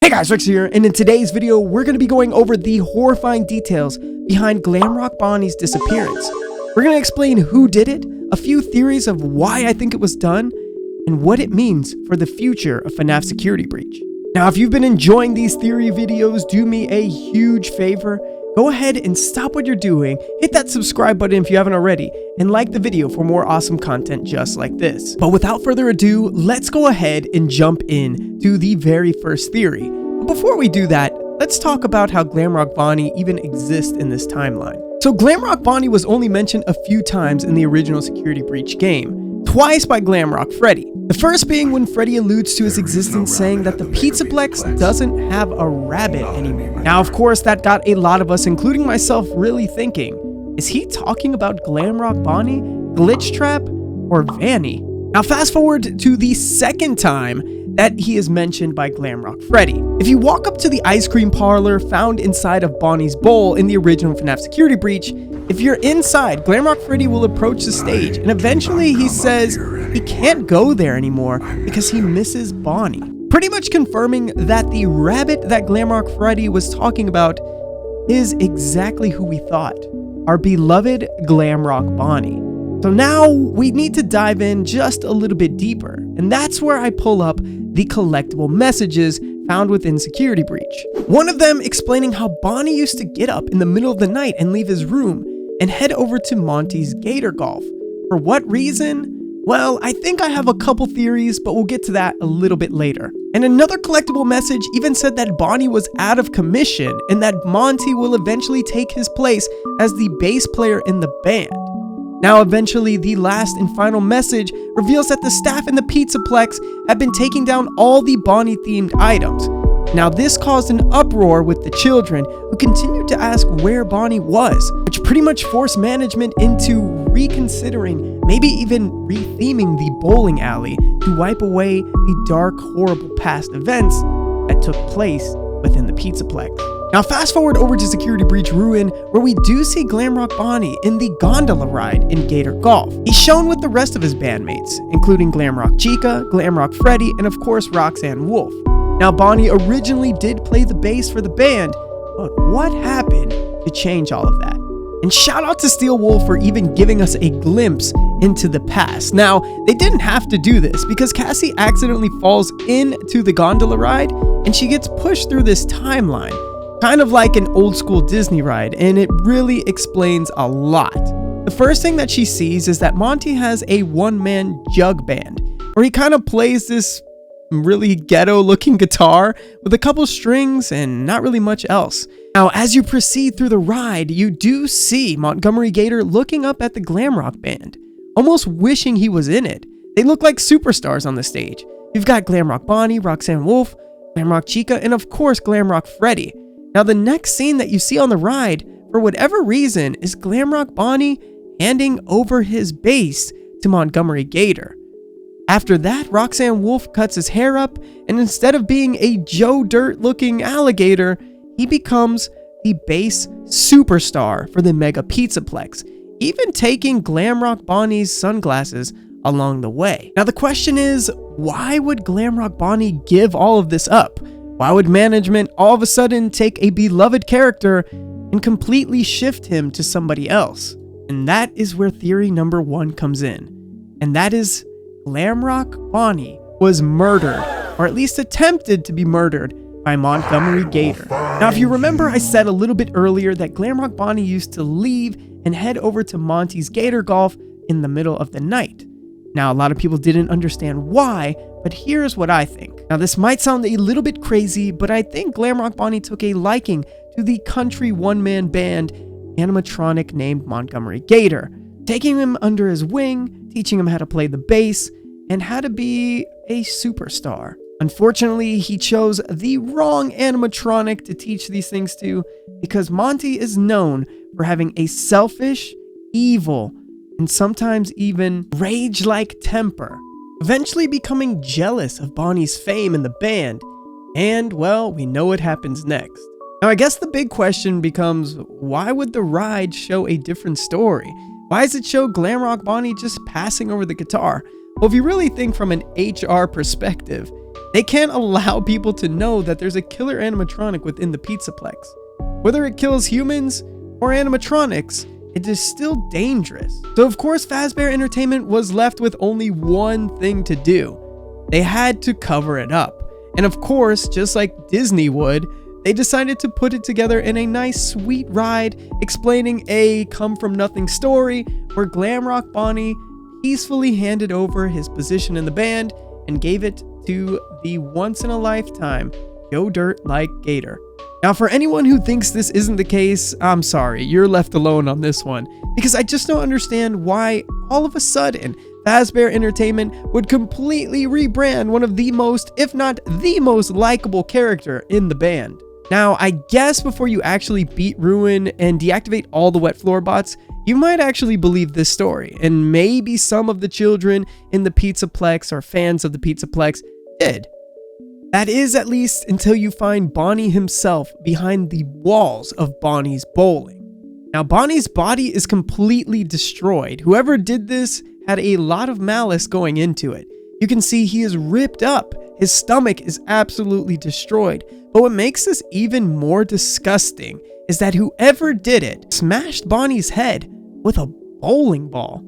Hey guys, Rexter here, and in today's video, we're going to be going over the horrifying details behind Glamrock Bonnie's disappearance. We're going to explain who did it, a few theories of why I think it was done, and what it means for the future of Fnaf security breach. Now, if you've been enjoying these theory videos, do me a huge favor. Go ahead and stop what you're doing, hit that subscribe button if you haven't already, and like the video for more awesome content just like this. But without further ado, let's go ahead and jump in to the very first theory. But before we do that, let's talk about how Glamrock Bonnie even exists in this timeline. So Glamrock Bonnie was only mentioned a few times in the original security breach game, twice by Glamrock Freddy. The first being when Freddy alludes to his existence saying that the Plex doesn't have a rabbit anymore. Now, of course, that got a lot of us, including myself, really thinking, is he talking about Glamrock Bonnie, Glitch Trap, or Vanny? Now, fast forward to the second time that he is mentioned by Glamrock Freddy. If you walk up to the ice cream parlor found inside of Bonnie's bowl in the original Fnaf security breach, if you're inside, Glamrock Freddy will approach the stage, and eventually he says he can't go there anymore because he misses Bonnie. Pretty much confirming that the rabbit that Glamrock Freddy was talking about is exactly who we thought, our beloved Glamrock Bonnie. So now we need to dive in just a little bit deeper, and that's where I pull up the collectible messages found within security breach. One of them explaining how Bonnie used to get up in the middle of the night and leave his room and head over to Monty's Gator Golf. For what reason? Well, I think I have a couple theories, but we'll get to that a little bit later. And another collectible message even said that Bonnie was out of commission and that Monty will eventually take his place as the bass player in the band. Now, eventually, the last and final message reveals that the staff in the Plex have been taking down all the Bonnie-themed items. Now, this caused an uproar with the children, who continued to ask where Bonnie was, which pretty much forced management into reconsidering, maybe even retheming the bowling alley to wipe away the dark, horrible past events that took place within the Plex. Now fast forward over to Security Breach Ruin, where we do see Glamrock Bonnie in the gondola ride in Gator Golf. He's shown with the rest of his bandmates, including Glamrock Chica, Glamrock Freddy, and of course Roxanne Wolf. Now Bonnie originally did play the bass for the band, but what happened to change all of that? And shout out to Steel Wolf for even giving us a glimpse into the past. Now, they didn't have to do this because Cassie accidentally falls into the gondola ride and she gets pushed through this timeline. Kind of like an old school Disney ride, and it really explains a lot. The first thing that she sees is that Monty has a one-man jug band, where he kind of plays this really ghetto looking guitar with a couple strings and not really much else. Now, as you proceed through the ride, you do see Montgomery Gator looking up at the Glamrock band, almost wishing he was in it. They look like superstars on the stage. You've got Glamrock Bonnie, Roxanne Wolf, Glamrock Chica, and of course Glamrock Freddy. Now, the next scene that you see on the ride, for whatever reason, is Glamrock Bonnie handing over his bass to Montgomery Gator. After that, Roxanne Wolf cuts his hair up, and instead of being a Joe Dirt-looking alligator, he becomes the bass superstar for the Mega Plex, even taking Glamrock Bonnie's sunglasses along the way. Now, the question is, why would Glamrock Bonnie give all of this up? Why would management all of a sudden take a beloved character and completely shift him to somebody else? And that is where theory number one comes in. And that is Glamrock Bonnie was murdered, or at least attempted to be murdered, by Montgomery Gator. Now, if you remember, I said a little bit earlier that Glamrock Bonnie used to leave and head over to Monty's Gator Golf in the middle of the night. Now, a lot of people didn't understand why, but here's what I think. Now, this might sound a little bit crazy, but I think Glamrock Bonnie took a liking to the country one-man band animatronic named Montgomery Gator, taking him under his wing, teaching him how to play the bass, and how to be a superstar. Unfortunately, he chose the wrong animatronic to teach these things to, because Monty is known for having a selfish, evil, and sometimes even rage-like temper, eventually becoming jealous of Bonnie's fame in the band, and, well, we know what happens next. Now, I guess the big question becomes, why would the ride show a different story? Why does it show Glamrock Bonnie just passing over the guitar? Well, if you really think from an HR perspective, They can't allow people to know that there's a killer animatronic within the Pizzaplex. Whether it kills humans or animatronics, it is still dangerous. So of course Fazbear Entertainment was left with only one thing to do. They had to cover it up. And of course, just like Disney would, they decided to put it together in a nice sweet ride explaining a come from nothing story where Glamrock Bonnie peacefully handed over his position in the band and gave it to the once in a lifetime Yo Dirt Like Gator. Now for anyone who thinks this isn't the case, I'm sorry, you're left alone on this one, because I just don't understand why all of a sudden Fazbear Entertainment would completely rebrand one of the most, if not the most likable character in the band. Now, I guess before you actually beat Ruin and deactivate all the wet floor bots, you might actually believe this story, and maybe some of the children in the Pizzaplex or fans of the Pizzaplex did. That is at least until you find Bonnie himself behind the walls of Bonnie's bowling. Now, Bonnie's body is completely destroyed. Whoever did this had a lot of malice going into it. You can see he is ripped up. His stomach is absolutely destroyed. But what makes this even more disgusting is that whoever did it smashed Bonnie's head with a bowling ball.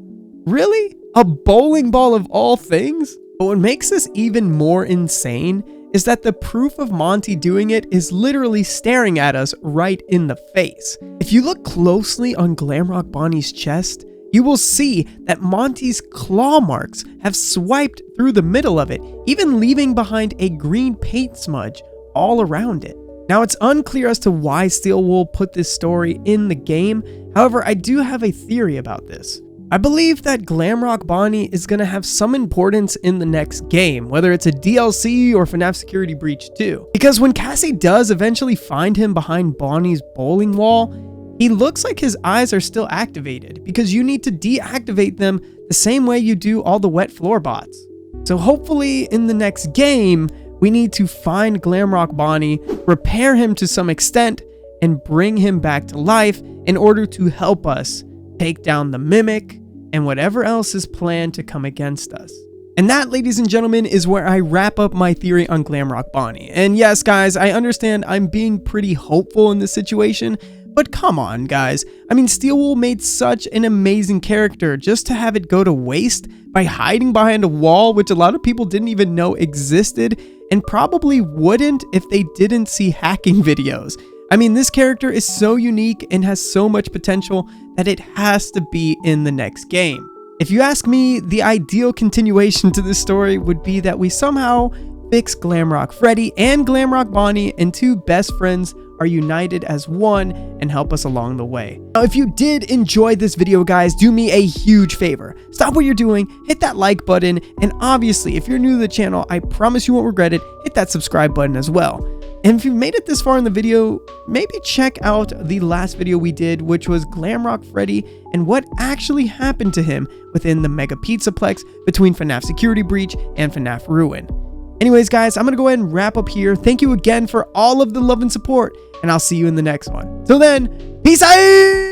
Really? A bowling ball of all things? But what makes this even more insane is that the proof of Monty doing it is literally staring at us right in the face. If you look closely on Glamrock Bonnie's chest, you will see that Monty's claw marks have swiped through the middle of it, even leaving behind a green paint smudge all around it. Now, it's unclear as to why Steelwool put this story in the game. However, I do have a theory about this. I believe that Glamrock Bonnie is going to have some importance in the next game, whether it's a DLC or Fnaf Security Breach 2. Because when Cassie does eventually find him behind Bonnie's bowling wall, he looks like his eyes are still activated, because you need to deactivate them the same way you do all the wet floor bots. So hopefully in the next game, we need to find Glamrock Bonnie, repair him to some extent, and bring him back to life in order to help us take down the Mimic and whatever else is planned to come against us. And that, ladies and gentlemen, is where I wrap up my theory on Glamrock Bonnie. And yes, guys, I understand I'm being pretty hopeful in this situation, but come on, guys. I mean, Steelwool made such an amazing character just to have it go to waste by hiding behind a wall, which a lot of people didn't even know existed, and probably wouldn't if they didn't see hacking videos. I mean, this character is so unique and has so much potential that it has to be in the next game. If you ask me, the ideal continuation to this story would be that we somehow fix Glamrock Freddy and Glamrock Bonnie, and two best friends are united as one and help us along the way. Now, if you did enjoy this video, guys, do me a huge favor. Stop what you're doing, hit that like button, and obviously, if you're new to the channel, I promise you won't regret it, hit that subscribe button as well. And if you made it this far in the video, maybe check out the last video we did, which was Glamrock Freddy and what actually happened to him within the Mega Pizzaplex between Fnaf Security Breach and Fnaf Ruin. Anyways, guys, I'm going to go ahead and wrap up here. Thank you again for all of the love and support, and I'll see you in the next one. Till then, peace out!